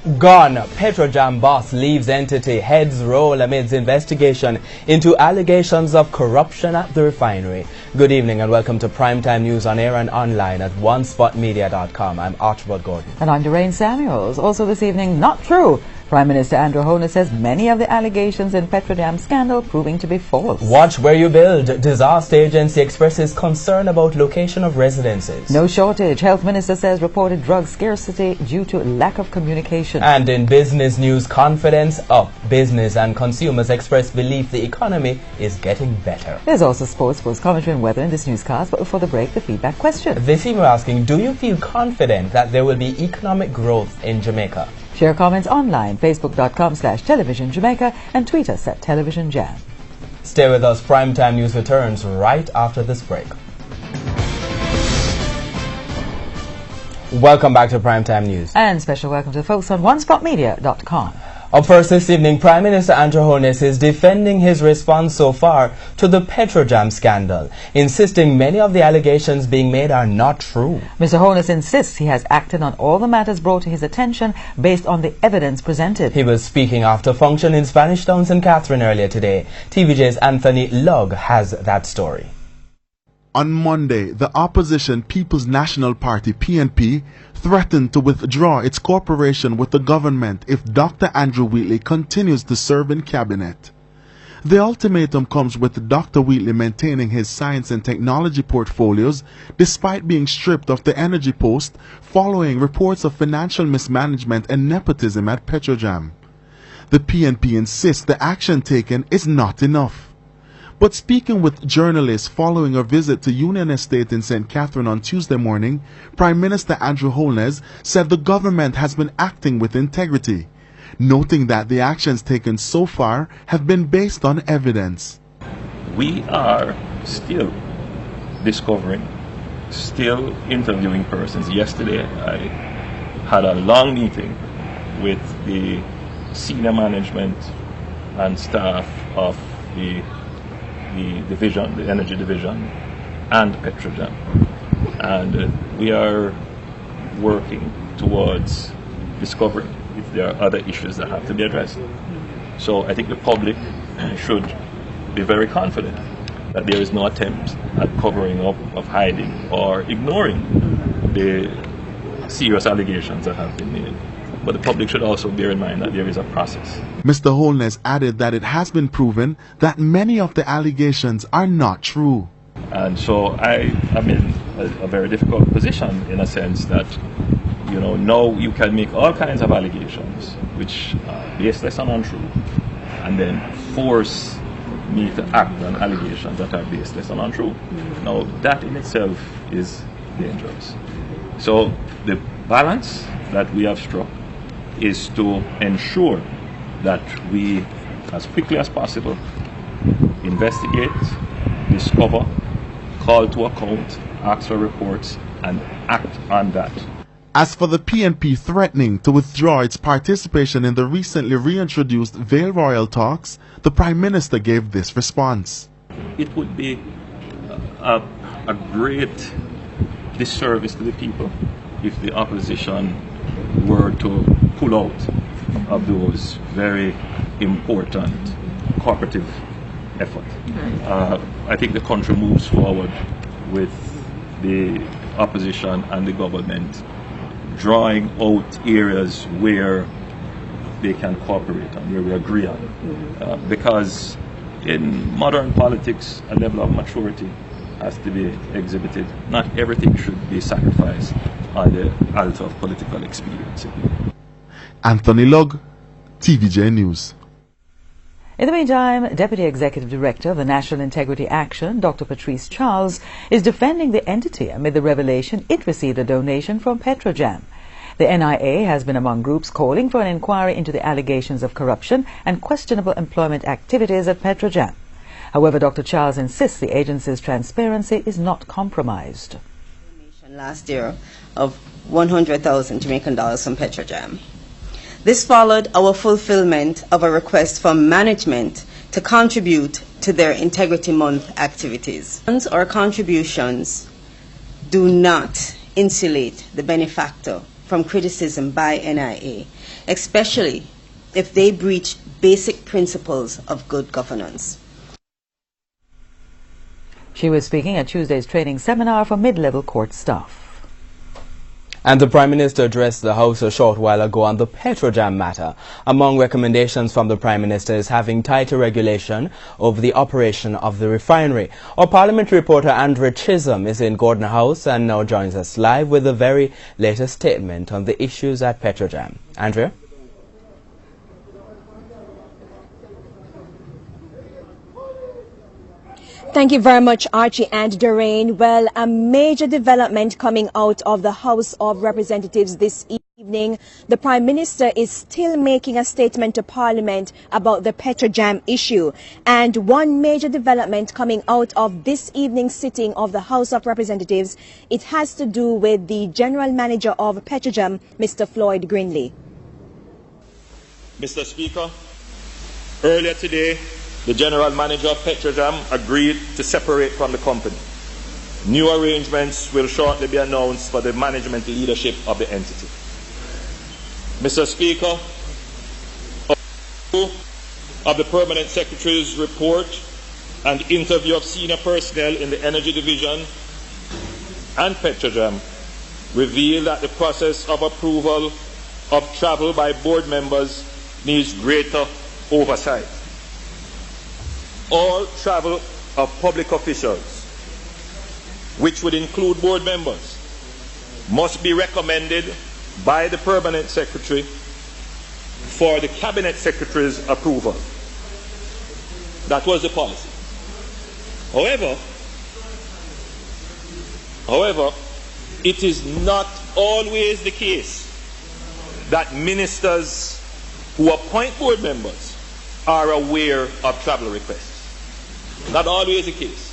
Gone. Petrojam boss leaves entity. Heads roll amidst investigation into allegations of corruption at the refinery. Good evening and welcome to Primetime News on air and online at onespotmedia.com. I'm Archibald Gordon. And I'm Doreen Samuels. Also this evening, not true. Prime Minister Andrew Holness says many of the allegations in Petrojam scandal proving to be false. Watch where you build. Disaster agency expresses concern about location of residences. No shortage. Health Minister says reported drug scarcity due to lack of communication. And in business news, confidence up. Business and consumers express belief the economy is getting better. There's also sports commentary and weather in this newscast, but before the break, the feedback question. This evening we're asking, do you feel confident that there will be economic growth in Jamaica? Share comments online, facebook.com/Television Jamaica, and tweet us at Television Jam. Stay with us. Primetime News returns right after this break. Welcome back to Primetime News. And special welcome to the folks on onespotmedia.com. Up first this evening, Prime Minister Andrew Holness is defending his response so far to the Petrojam scandal, insisting many of the allegations being made are not true. Mr. Holness insists he has acted on all the matters brought to his attention based on the evidence presented. He was speaking after function in Spanish Town, St. Catherine earlier today. TVJ's Anthony Lugg has that story. On Monday, the opposition People's National Party, PNP, threatened to withdraw its cooperation with the government if Dr. Andrew Wheatley continues to serve in cabinet. The ultimatum comes with Dr. Wheatley maintaining his science and technology portfolios despite being stripped of the energy post following reports of financial mismanagement and nepotism at Petrojam. The PNP insists the action taken is not enough. But speaking with journalists following a visit to Union Estate in St. Catherine on Tuesday morning, Prime Minister Andrew Holness said the government has been acting with integrity, noting that the actions taken so far have been based on evidence. We are still discovering, still interviewing persons. Yesterday I had a long meeting with the senior management and staff of the division, the energy division, and Petrojam, and we are working towards discovering if there are other issues that have to be addressed. So I think the public should be very confident that there is no attempt at covering up, of hiding, or ignoring the serious allegations that have been made. But the public should also bear in mind that there is a process. Mr. Holness added that it has been proven that many of the allegations are not true. And so I am in a very difficult position in a sense that, you know, now you can make all kinds of allegations which are baseless and untrue, and then force me to act on allegations that are baseless and untrue. Now that in itself is dangerous. So the balance that we have struck is to ensure that we, as quickly as possible, investigate, discover, call to account, ask for reports, and act on that. As for the PNP threatening to withdraw its participation in the recently reintroduced Vale Royal talks, the Prime Minister gave this response. It would be a great disservice to the people if the opposition were to pull out of those very important cooperative efforts. I think the country moves forward with the opposition and the government drawing out areas where they can cooperate and where we agree on. Because in modern politics, a level of maturity has to be exhibited. Not everything should be sacrificed on the altar of political expediency. Anthony Lugg, TVJ News. In the meantime, Deputy Executive Director of the National Integrity Action, Dr. Patrice Charles, is defending the entity amid the revelation it received a donation from Petrojam. The NIA has been among groups calling for an inquiry into the allegations of corruption and questionable employment activities at Petrojam. However, Dr. Charles insists the agency's transparency is not compromised. Last year of 100,000 Jamaican dollars from Petrojam. This followed our fulfillment of a request from management to contribute to their Integrity Month activities. Funds or contributions do not insulate the benefactor from criticism by NIA, especially if they breach basic principles of good governance. She was speaking at Tuesday's training seminar for mid-level court staff. And the Prime Minister addressed the House a short while ago on the Petrojam matter. Among recommendations from the Prime Minister is having tighter regulation over the operation of the refinery. Our parliamentary reporter Andrea Chisholm is in Gordon House and now joins us live with the very latest statement on the issues at Petrojam. Andrea? Thank you very much, Archie and Doreen. Well, a major development coming out of the House of Representatives this evening. The Prime Minister is still making a statement to Parliament about the Petrojam issue. And one major development coming out of this evening's sitting of the House of Representatives, it has to do with the General Manager of Petrojam, Mr. Floyd Grindley. Mr. Speaker, earlier today, the General Manager of Petrojam agreed to separate from the company. New arrangements will shortly be announced for the management leadership of the entity. Mr. Speaker, of the Permanent Secretary's report and interview of senior personnel in the Energy Division and Petrojam reveal that the process of approval of travel by board members needs greater oversight. All travel of public officials, which would include board members, must be recommended by the Permanent Secretary for the Cabinet Secretary's approval. That was the policy. However, it is not always the case that ministers who appoint board members are aware of travel requests. Not always the case.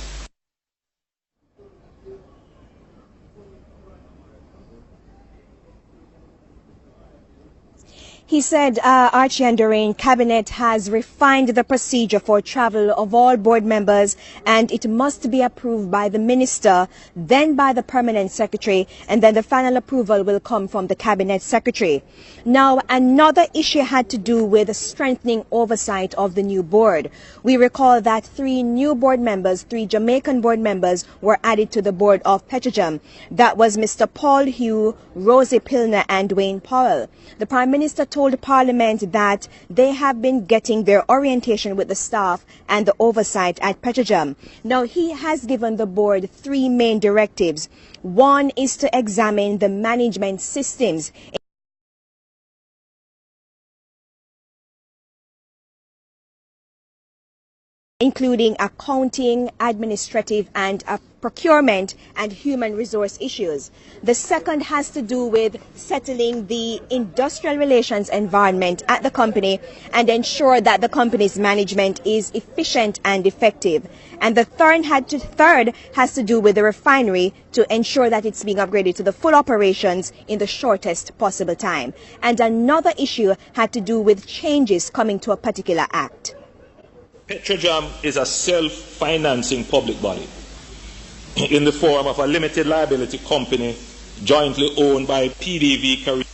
He said, Archie and Doreen, Cabinet has refined the procedure for travel of all board members and it must be approved by the Minister, then by the Permanent Secretary, and then the final approval will come from the Cabinet Secretary. Now, another issue had to do with strengthening oversight of the new board. We recall that 3 new board members, 3 Jamaican board members, were added to the board of Petrojam. That was Mr. Paul Hugh, Rosie Pilner, and Dwayne Powell. The Prime Minister told Parliament that they have been getting their orientation with the staff and the oversight at Petrojam. Now, he has given the board 3 main directives. One is to examine the management systems, including accounting, administrative, and procurement and human resource issues. The second has to do with settling the industrial relations environment at the company and ensure that the company's management is efficient and effective. And the third has to do with the refinery to ensure that it's being upgraded to the full operations in the shortest possible time. And another issue had to do with changes coming to a particular act. Petrojam is a self-financing public body in the form of a limited liability company jointly owned by PDV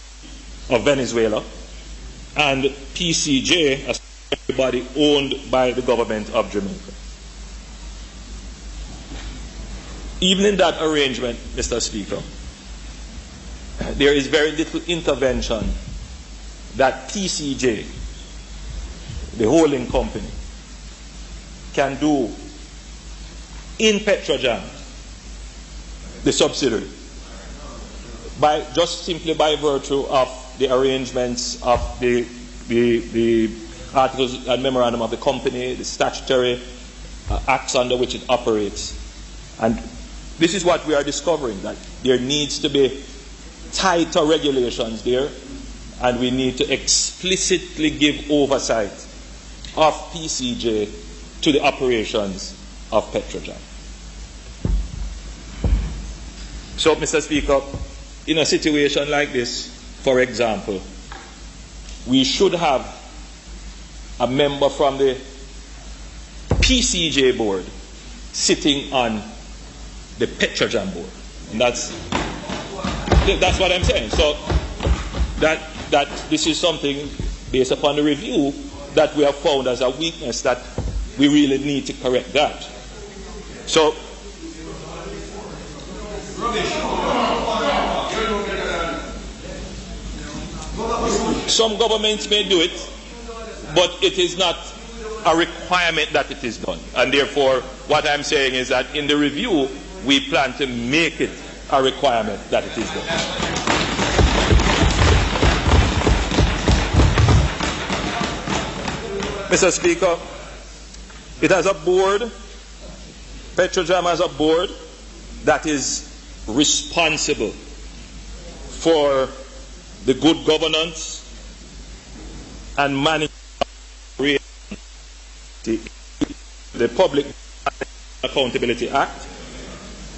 of Venezuela and PCJ, a body owned by the government of Jamaica. Even in that arrangement, Mr. Speaker, there is very little intervention that PCJ, the holding company, can do in Petrojam, the subsidiary, simply by virtue of the arrangements of the articles and memorandum of the company, the statutory acts under which it operates. And this is what we are discovering, that there needs to be tighter regulations there, and we need to explicitly give oversight of PCJ to the operations of Petrojam. So, Mr. Speaker, in a situation like this, for example, we should have a member from the PCJ board sitting on the Petrojam board. And that's what I'm saying. So that this is something based upon the review that we have found as a weakness that we really need to correct that. So, some governments may do it, but it is not a requirement that it is done. And therefore, what I'm saying is that in the review, we plan to make it a requirement that it is done. Mr. Speaker, it has a board, Petrojam has a board that is responsible for the good governance and management the Public Accountability Act,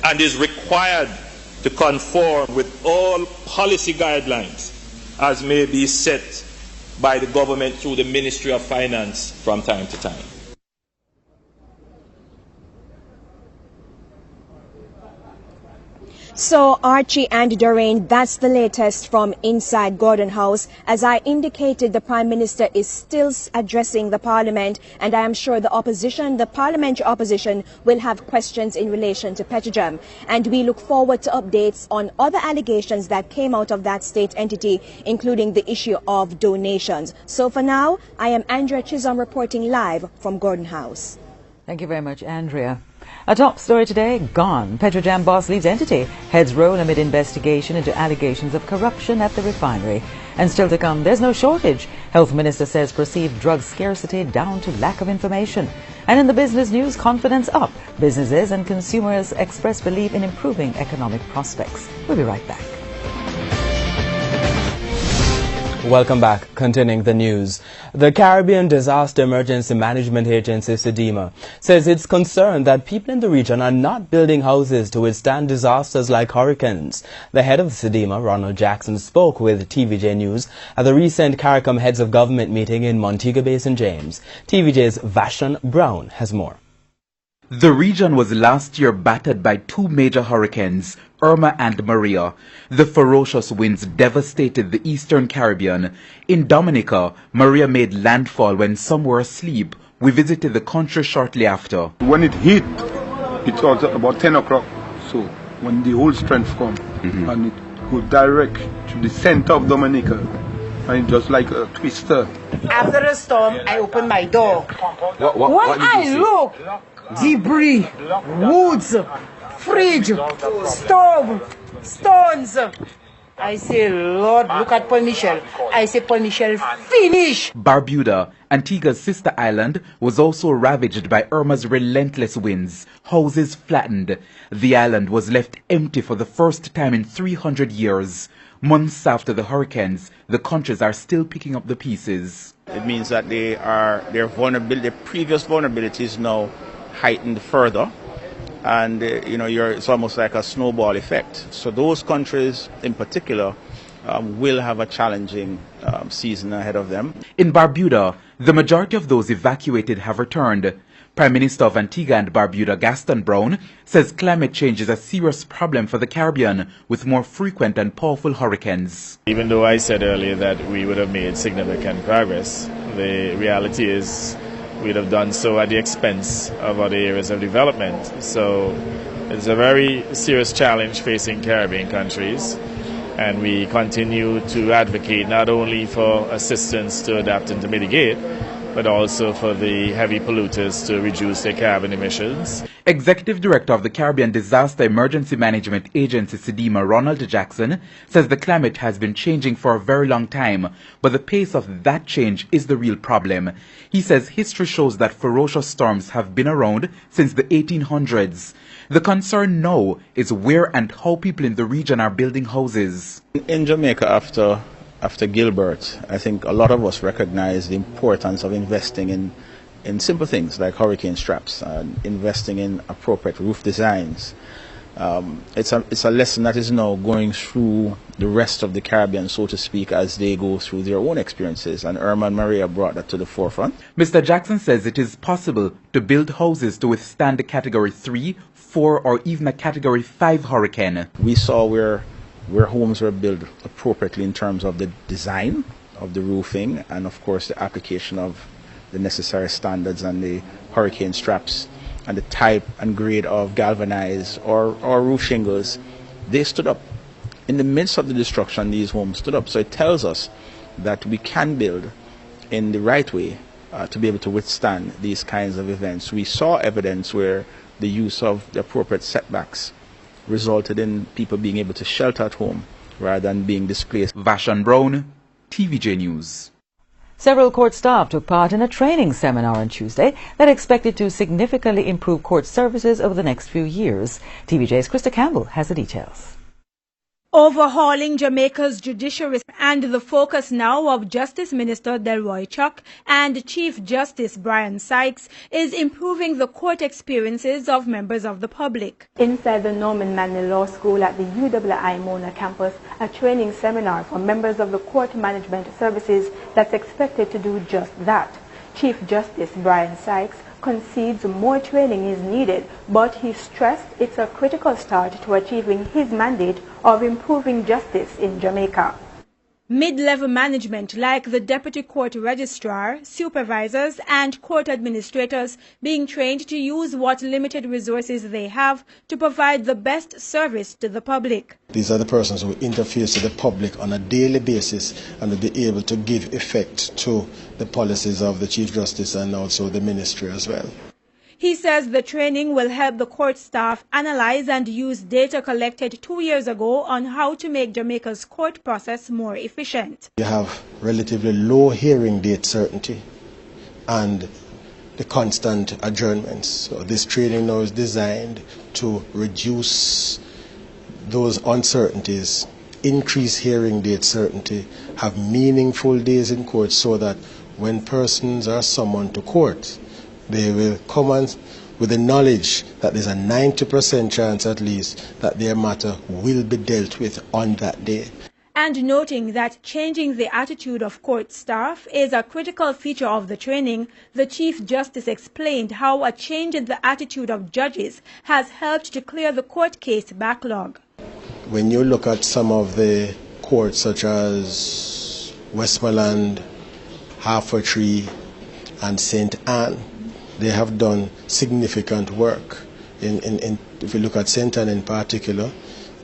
and is required to conform with all policy guidelines as may be set by the government through the Ministry of Finance from time to time. So, Archie and Doreen, that's the latest from inside Gordon House. As I indicated, the Prime Minister is still addressing the Parliament, and I am sure the opposition, the parliamentary opposition, will have questions in relation to Petrojam. And we look forward to updates on other allegations that came out of that state entity, including the issue of donations. So for now, I am Andrea Chisholm reporting live from Gordon House. Thank you very much, Andrea. A top story today, gone. Petrojam boss leaves entity. Heads roll amid investigation into allegations of corruption at the refinery. And still to come, there's no shortage. Health Minister says perceived drug scarcity down to lack of information. And in the business news, confidence up. Businesses and consumers express belief in improving economic prospects. We'll be right back. Welcome back. Continuing the news. The Caribbean Disaster Emergency Management Agency, SEDEMA, says it's concerned that people in the region are not building houses to withstand disasters like hurricanes. The head of SEDEMA, Ronald Jackson, spoke with TVJ News at the recent CARICOM Heads of Government meeting in Montego Bay, St. James. TVJ's Vashon Brown has more. The region was last year battered by two major hurricanes, Irma and Maria. The ferocious winds devastated the eastern Caribbean. In Dominica, Maria made landfall when some were asleep. We visited the country shortly after. When it hit, it was about 10 o'clock. So when the whole strength come, and it go direct to the center of Dominica, and just like a twister. After the storm, I opened my door. What I look, debris, woods, fridge, stove, stones. I say, Lord, look at Paul Michel. I say, Paul Michel, finish. Barbuda, Antigua's sister island, was also ravaged by Irma's relentless winds. Houses flattened. The island was left empty for the first time in 300 years. Months after the hurricanes, the countries are still picking up the pieces. It means that their previous vulnerability is now heightened further, and it's almost like a snowball effect. So those countries in particular will have a challenging season ahead of them. In Barbuda, the majority of those evacuated have returned. Prime Minister of Antigua and Barbuda, Gaston Brown, says climate change is a serious problem for the Caribbean with more frequent and powerful hurricanes. Even though I said earlier that we would have made significant progress, the reality is we'd have done so at the expense of other areas of development. So it's a very serious challenge facing Caribbean countries, and we continue to advocate not only for assistance to adapt and to mitigate, but also for the heavy polluters to reduce their carbon emissions. Executive Director of the Caribbean Disaster Emergency Management Agency, SEDEMA, Ronald Jackson, says the climate has been changing for a very long time, but the pace of that change is the real problem. He says history shows that ferocious storms have been around since the 1800s. The concern now is where and how people in the region are building houses. In Jamaica, after Gilbert, I think a lot of us recognize the importance of investing in simple things like hurricane straps and investing in appropriate roof designs. It's a lesson that is now going through the rest of the Caribbean, so to speak, as they go through their own experiences, and Irma and Maria brought that to the forefront. Mr. Jackson says it is possible to build houses to withstand a Category 3, 4 or even a Category 5 hurricane. We saw where where homes were built appropriately in terms of the design of the roofing and of course the application of the necessary standards and the hurricane straps and the type and grade of galvanized or roof shingles, they stood up. In the midst of the destruction, these homes stood up. So it tells us that we can build in the right way to be able to withstand these kinds of events. We saw evidence where the use of the appropriate setbacks resulted in people being able to shelter at home rather than being displaced. Vashon Brown, TVJ News. Several court staff took part in a training seminar on Tuesday that expected to significantly improve court services over the next few years. TVJ's Krista Campbell has the details. Overhauling Jamaica's judiciary and the focus now of Justice Minister Delroy Chuck and Chief Justice Brian Sykes is improving the court experiences of members of the public. Inside the Norman Manley Law School at the UWI Mona campus, a training seminar for members of the court management services that's expected to do just that. Chief Justice Brian Sykes concedes more training is needed, but he stressed it's a critical start to achieving his mandate of improving justice in Jamaica. Mid-level management like the Deputy Court Registrar, supervisors and court administrators being trained to use what limited resources they have to provide the best service to the public. These are the persons who interface with the public on a daily basis and will be able to give effect to the policies of the Chief Justice and also the Ministry as well. He says the training will help the court staff analyze and use data collected 2 years ago on how to make Jamaica's court process more efficient. You have relatively low hearing date certainty and the constant adjournments. So this training now is designed to reduce those uncertainties, increase hearing date certainty, have meaningful days in court so that when persons are summoned to court, they will come with the knowledge that there's a 90% chance at least that their matter will be dealt with on that day. And noting that changing the attitude of court staff is a critical feature of the training, the Chief Justice explained how a change in the attitude of judges has helped to clear the court case backlog. When you look at some of the courts such as Westmoreland, Hertfordshire and St. Anne, they have done significant work. If you look at St. Anne in particular,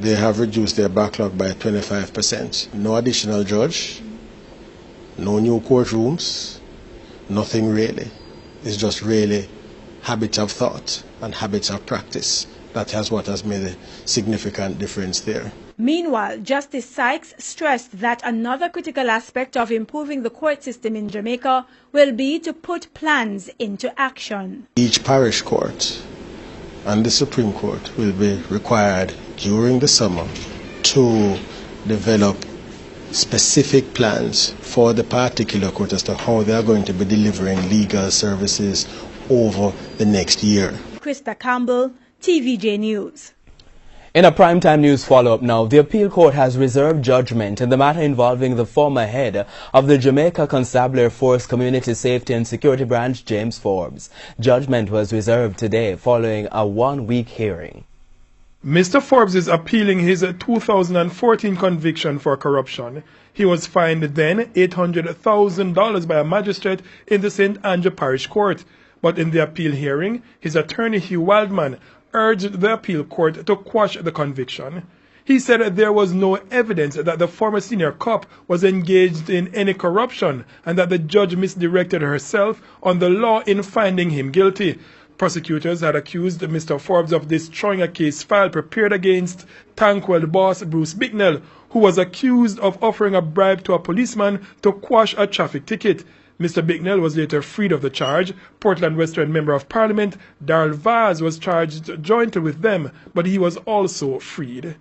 they have reduced their backlog by 25%. No additional judge, no new courtrooms, nothing really. It's just really habits of thought and habits of practice. That is what has made a significant difference there. Meanwhile, Justice Sykes stressed that another critical aspect of improving the court system in Jamaica will be to put plans into action. Each parish court and the Supreme Court will be required during the summer to develop specific plans for the particular court as to how they are going to be delivering legal services over the next year. Krista Campbell, TVJ News. In a primetime news follow-up now, the appeal court has reserved judgment in the matter involving the former head of the Jamaica Constabulary Force Community Safety and Security Branch, James Forbes. Judgment was reserved today following a one-week hearing. Mr. Forbes is appealing his 2014 conviction for corruption. He was fined then $800,000 by a magistrate in the St. Andrew Parish Court. But in the appeal hearing, his attorney Hugh Wildman urged the appeal court to quash the conviction. He said there was no evidence that the former senior cop was engaged in any corruption and that the judge misdirected herself on the law in finding him guilty. Prosecutors had accused Mr. Forbes of destroying a case file prepared against Tankwell boss Bruce Bicknell, who was accused of offering a bribe to a policeman to quash a traffic ticket. Mr. Bicknell was later freed of the charge. Portland Western Member of Parliament Darrell Vaz was charged jointly with them, but he was also freed.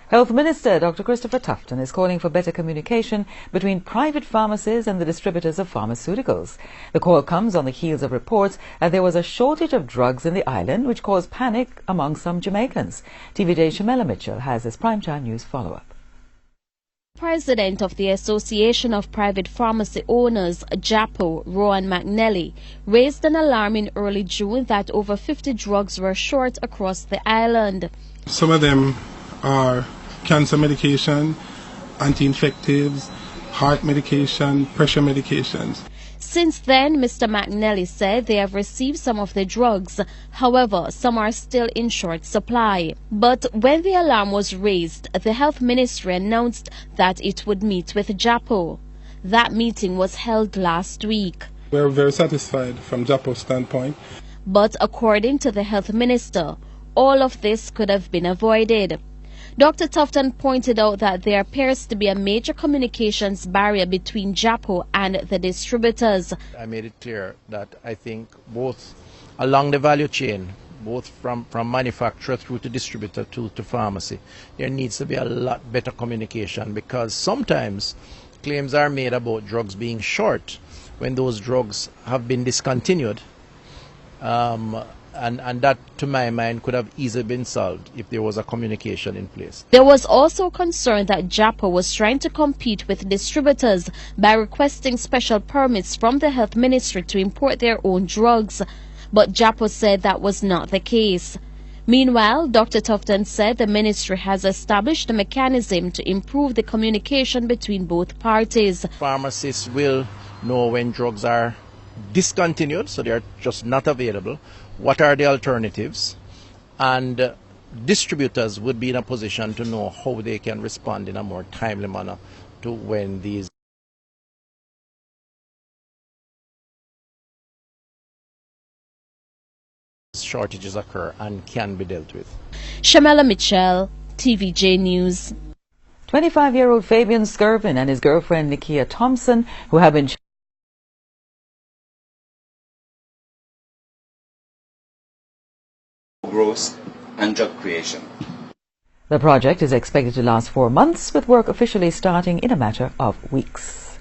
Health Minister Dr. Christopher Tufton is calling for better communication between private pharmacies and the distributors of pharmaceuticals. The call comes on the heels of reports that there was a shortage of drugs in the island, which caused panic among some Jamaicans. TVJ's Shamela Mitchell has this primetime news follow-up. President of the Association of Private Pharmacy Owners, JAPO, Rowan McNally, raised an alarm in early June that over 50 drugs were short across the island. Some of them are cancer medication, anti-infectives, heart medication, pressure medications. Since then, Mr. McNally said they have received some of the drugs. However, some are still in short supply. But when the alarm was raised, the Health Ministry announced that it would meet with JAPO. That meeting was held last week. We're very satisfied from JAPO's standpoint. But according to the Health Minister, all of this could have been avoided. Dr. Tufton pointed out that there appears to be a major communications barrier between JAPO and the distributors. I made it clear that I think both along the value chain, both from manufacturer through to distributor to pharmacy, there needs to be a lot better communication, because sometimes claims are made about drugs being short when those drugs have been discontinued. And that, to my mind, could have easily been solved if there was a communication in place. There was also concern that JAPO was trying to compete with distributors by requesting special permits from the Health Ministry to import their own drugs. But JAPO said that was not the case. Meanwhile, Dr. Tufton said the ministry has established a mechanism to improve the communication between both parties. Pharmacists will know when drugs are discontinued, so they are just not available. What are the alternatives? And distributors would be in a position to know how they can respond in a more timely manner to when these shortages occur and can be dealt with. Shamela Mitchell, TVJ News. 25-year-old Fabian Skirvin and his girlfriend Nikia Thompson, who have been growth and job creation. The project is expected to last 4 months, with work officially starting in a matter of weeks.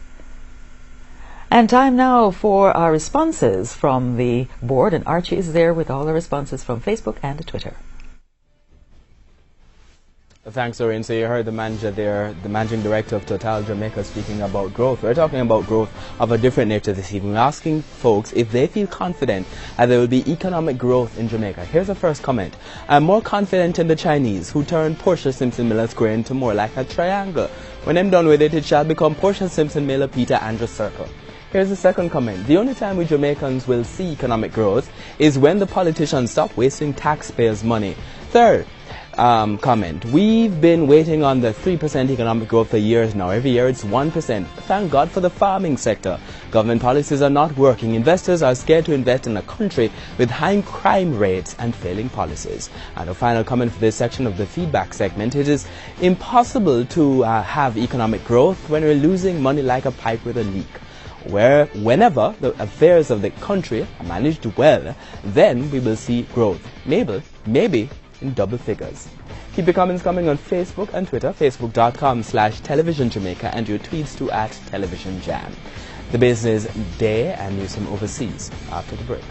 And time now for our responses from the board, and Archie is there with all the responses from Facebook and Twitter. Thanks, Doreen. So you heard the manager there, the managing director of Total Jamaica, speaking about growth. We're talking about growth of a different nature this evening. We're asking folks if they feel confident that there will be economic growth in Jamaica. Here's the first comment. I'm more confident in the Chinese, who turned Portia Simpson Miller Square into more like a triangle. When I'm done with it, it shall become Portia Simpson Miller Peter Andrew Circle. Here's the second comment. The only time we Jamaicans will see economic growth is when the politicians stop wasting taxpayers' money. Third comment. We've been waiting on the 3% economic growth for years now. Every year it's 1%. Thank God for the farming sector. Government policies are not working. Investors are scared to invest in a country with high crime rates and failing policies. And a final comment for this section of the feedback segment. It is impossible to have economic growth when we're losing money like a pipe with a leak. Whenever the affairs of the country are managed well, then we will see growth. Maybe in double figures. Keep your comments coming on Facebook and Twitter, facebook.com/televisionjamaica, and your tweets to @televisionjam. The business day and news from overseas after the break.